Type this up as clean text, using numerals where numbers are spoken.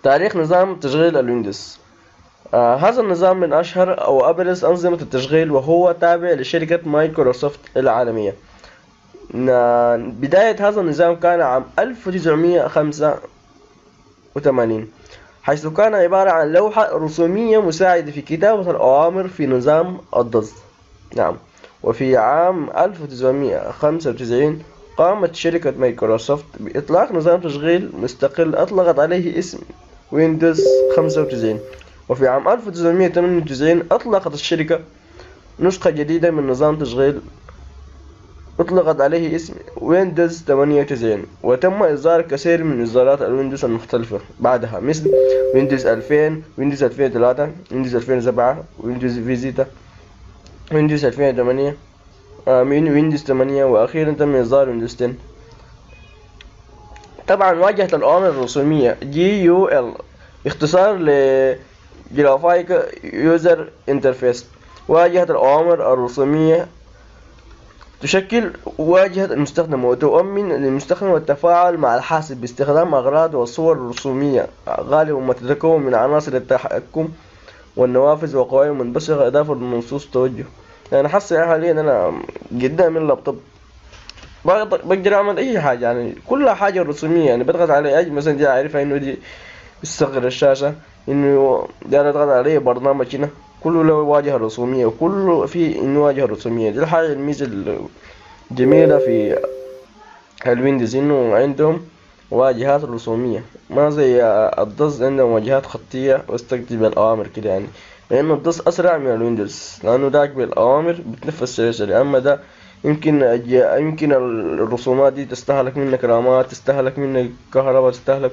تاريخ نظام تشغيل الويندوز. هذا النظام من أشهر أو أبرز أنظمة التشغيل، وهو تابع لشركة مايكروسوفت العالمية. بداية هذا النظام كان عام 1985، حيث كان عبارة عن لوحة رسومية مساعدة في كتابة الأوامر في نظام الضغط. نعم. وفي عام 1995 قامت شركة مايكروسوفت بإطلاق نظام تشغيل مستقل أطلقت عليه اسم ويندوز 95. وفي عام 1998 أطلقت الشركة نسخة جديدة من نظام تشغيل أطلقت عليه اسم ويندوز 98، وتم إصدار كثير من إصدارات الويندوز المختلفة بعدها، مثل ويندوز 2000، ويندوز 2003، ويندوز 2007، ويندوز فيزيتا، ويندوز 2008، ويندوز 8، وأخيرا تم إصدار ويندوز 10. طبعا واجهة الأوامر الرسومية GUL اختصار ل جرافيك يوزر انترفيس. واجهة الأوامر الرسومية تشكل واجهة المستخدم، وتؤمن للمستخدم التفاعل مع الحاسب باستخدام أغراض وصور رسومية غالبا ما تتكون من عناصر التحكم والنوافذ وقوائم منبثقة إضافة لنصوص توجه. يعني حاسس حاليا أنا قدامي اللابتوب بقدر أعمل أي حاجة، يعني كل حاجة رسومية، يعني بضغط على أي مثلا دي عارفها إنه دي بتصغر الشاشة، إنه دي أضغط عليه برنامج هنا كله له واجهة رسومية، وكله فيه إنه واجهة رسومية. دي الحاجة الميزة الجميلة في الويندوز، إنه عندهم واجهات رسومية ما زي الدوس عندهم واجهات خطية واستخدم الأوامر كده يعني. لأنه الدوس أسرع من الويندوز، لأنه داك بالأوامر بتنفذ سريع، أما ده يمكن الرسومات دي تستهلك منك رامات، تستهلك منك كهرباء، تستهلك